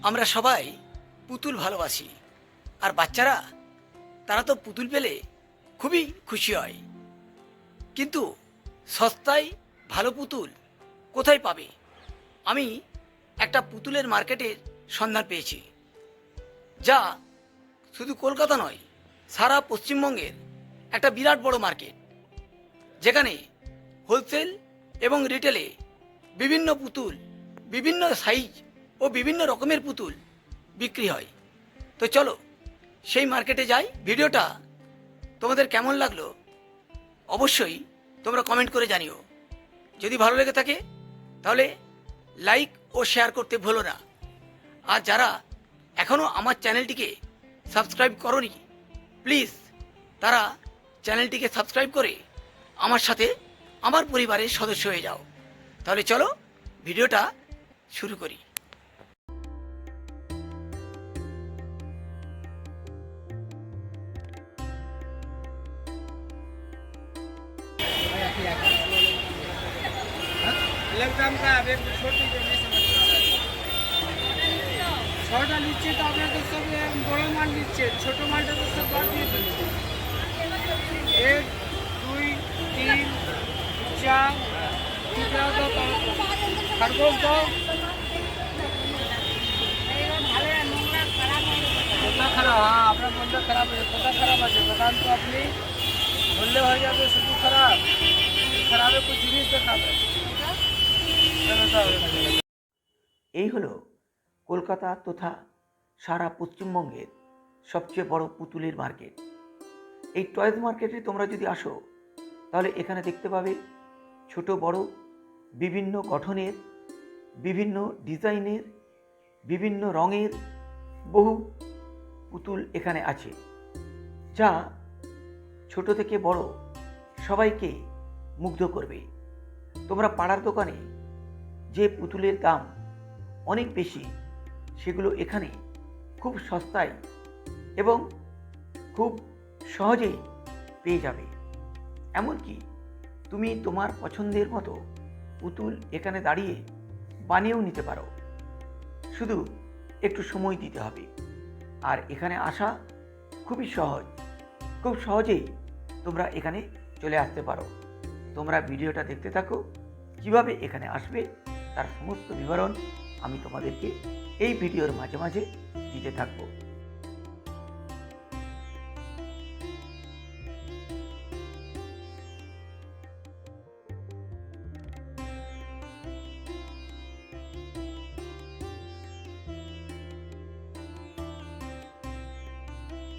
আমরা সবাই পুতুল ভালোবাসি, আর বাচ্চারা তারা তো পুতুল পেলে খুবই খুশি হয়। কিন্তু সস্তায় ভালো পুতুল কোথায় পাবে? আমি একটা পুতুলের মার্কেটের সন্ধান পেয়েছি, যা শুধু কলকাতা নয়, সারা পশ্চিমবঙ্গের একটা বিরাট বড় মার্কেট, যেখানে হোলসেল এবং রিটেলে বিভিন্ন পুতুল, বিভিন্ন সাইজ ও বিভিন্ন রকমের পুতুল বিক্রি হয়। তো চলো সেই মার্কেটে যাই। ভিডিওটা তোমাদের কেমন লাগলো অবশ্যই তোমরা কমেন্ট করে জানিও। যদি ভালো লেগে থাকে তাহলে লাইক ও শেয়ার করতে ভুলো না। আর যারা এখনও আমার চ্যানেলটিকে সাবস্ক্রাইব করনি, প্লিজ তারা চ্যানেলটিকে সাবস্ক্রাইব করে আমার সাথে আমার পরিবারের সদস্য হয়ে যাও। তাহলে চলো ভিডিওটা শুরু করি। लगदाम का अब एक छोटी जो नहीं समझ पा रहा है। छोटा लीजिए तो आपने तो सब बड़ा माल लीजिए, छोटा मालटा तो सब बात দিয়ে দিচ্ছে। एक দুই তিন চার তিনটা তো খরগোশ তো কোথা খারাপ? হ্যাঁ আপনার মনটা খারাপ আছে, কোথা খারাপ আছে দোকান তো আপনি বললে হয়ে যাবে শুধু খারাপ। খারাপের কোন জিনিস দেখাবে? এই হলো কলকাতা তথা সারা পশ্চিমবঙ্গের সবচেয়ে বড় পুতুলের মার্কেট। এই টয়েজ মার্কেটে তোমরা যদি আসো তাহলে এখানে দেখতে পাবে ছোট বড় বিভিন্ন গঠনের, বিভিন্ন ডিজাইনের, বিভিন্ন রঙের বহু পুতুল এখানে আছে, যা ছোট থেকে বড় সবাইকে মুগ্ধ করবে। তোমরা পাড়ার দোকানে যে পুতুলের দাম অনেক বেশি, সেগুলো এখানে খুব সস্তায় এবং খুব সহজেই পেয়ে যাবে। এমনকি তুমি তোমার পছন্দের মতো পুতুল এখানে দাঁড়িয়ে বানিয়েও নিতে পারো, শুধু একটু সময় দিতে হবে। আর এখানে আসা খুবই সহজ, খুব সহজেই তোমরা এখানে চলে আসতে পারো। তোমরা ভিডিওটা দেখতে থাকো, কিভাবে এখানে আসবে তার সমস্ত বিবরণ আমি তোমাদেরকে এই ভিডিওর মাঝে মাঝে দিতে থাকবো।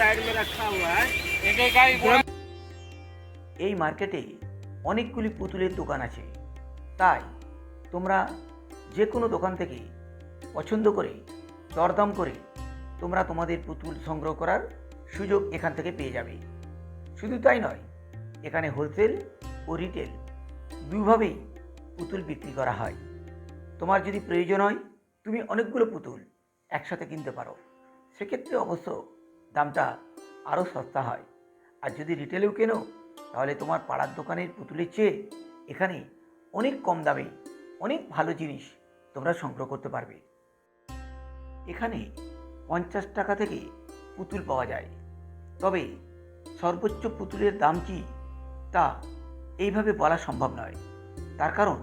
साइड में रखा हुआ है एक एक এই মার্কেটে অনেকগুলি পুতুলের দোকান আছে, তাই তোমরা যে কোনো দোকান থেকে পছন্দ করে দরদাম করে তোমরা তোমাদের পুতুল সংগ্রহ করার সুযোগ এখান থেকে পেয়ে যাবে। শুধু তাই নয়, এখানে হোলসেল ও রিটেল দুইভাবেই পুতুল বিক্রি করা হয়। তোমার যদি প্রয়োজন হয় তুমি অনেকগুলো পুতুল একসাথে কিনতে পারো, সেক্ষেত্রে অবশ্য দামটা আরও সস্তা হয়। আর যদি রিটেলেও কেনো তাহলে তোমার পাড়ার দোকানের পুতুলের চেয়ে এখানে অনেক কম দামে অনেক ভালো জিনিস তোমরা সংগ্রহ করতে পারবে। এখানে 50 টাকা থেকে পুতুল পাওয়া যায়, তবে সর্বোচ্চ পুতুলের দাম কি তা এইভাবে বলা সম্ভব নয়। তার কারণ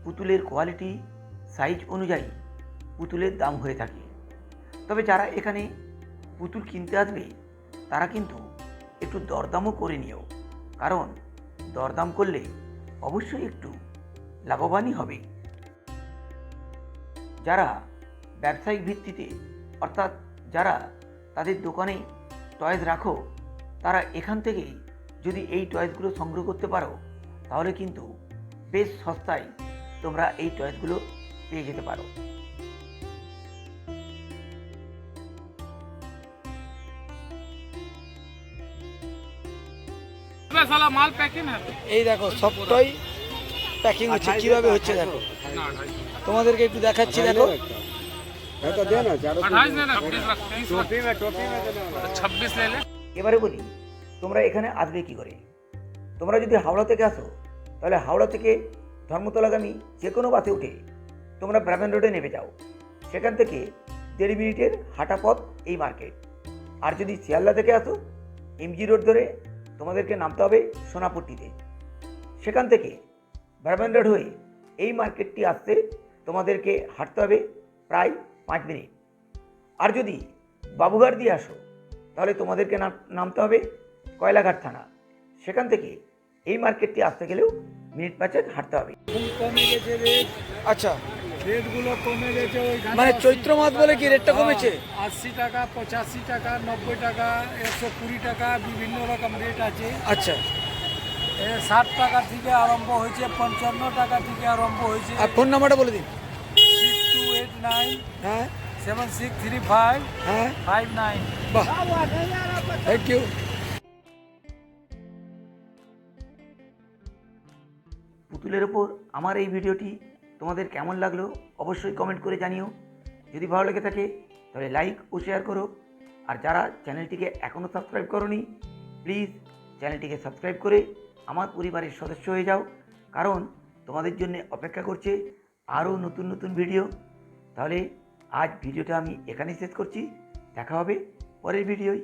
পুতুলের কোয়ালিটি, সাইজ অনুযায়ী পুতুলের দাম হয়ে থাকে। তবে যারা এখানে পুতুল কিনতে আসবে তারা কিন্তু একটু দরদামও করে নিও, কারণ দরদাম করলে অবশ্যই একটু লাভবানই হবে। যারা ব্যবসায়িক ভিত্তিতে, অর্থাৎ যারা তাদের দোকানে টয়েস রাখো, তারা এখান থেকেই যদি এই টয়েসগুলো সংগ্রহ করতে পারো তাহলে কিন্তু বেশ সস্তায় তোমরা এই টয়েসগুলো পেয়ে যেতে পারো। साला माल पैकिंग है। এই দেখো সবটাই প্যাকিং হচ্ছে, কিভাবে হচ্ছে দেখো, তোমাদেরকে একটু দেখাচ্ছি। দেখো এবারে বলি তোমরা এখানে আসবে কি করে। তোমরা যদি হাওড়া থেকে আসো তাহলে হাওড়া থেকে ধর্মতলাগামী যে কোনো বাসে উঠে তোমরা ব্রাহ্মণ রোডে নেমে যাও। সেখান থেকে 1.5 মিনিটের হাঁটা পথ এই মার্কেট। আর যদি শিয়ালদা থেকে আসো, এমজি রোড ধরে তোমাদেরকে নামতে হবে সোনাপট্টিতে। সেখান থেকে বারবান রোড হয়ে এই মার্কেটটি আসতে তোমাদেরকে হাঁটতে হবে প্রায় 5 মিনিট। আর যদি বাবুঘাট দিয়ে আসো তাহলে তোমাদেরকে নামতে হবে কয়লাঘাট থানা। সেখান থেকে এই মার্কেটটি আসতে গেলেও মিনিট 5 হাঁটতে হবে। খুব কমে গেছে রেট, আচ্ছা, রেটগুলো কমে গেছে। ওই মানে চৈত্র মাস বলে কি রেটটা কমেছে? 80 টাকা, 85 টাকা, 90 টাকা, 120 টাকা, বিভিন্ন রকম রেট আছে। আচ্ছা, 60 টাকা থেকে আরম্ভ হয়েছে, 55 টাকা থেকে আরম্ভ হয়েছে। আর ফোন নাম্বারটা বলে দিন। 6289 হ্যাঁ 7635 হ্যাঁ, 59। বাহ, থ্যাংক ইউ। পুতুলের ওপর আমার এই ভিডিওটি তোমাদের কেমন লাগলো অবশ্যই কমেন্ট করে জানিও। যদি ভালো লেগে থাকে তাহলে লাইক ও শেয়ার করো। আর যারা চ্যানেলটিকে এখনও সাবস্ক্রাইব করোনি, প্লিজ চ্যানেলটিকে সাবস্ক্রাইব করে আমার পরিবারের সদস্য হয়ে যাও, কারণ তোমাদের জন্য অপেক্ষা করছে আরও নতুন নতুন ভিডিও। তাহলে আজ ভিডিওটা আমি এখানেই শেষ করছি। দেখা হবে পরের ভিডিওয়।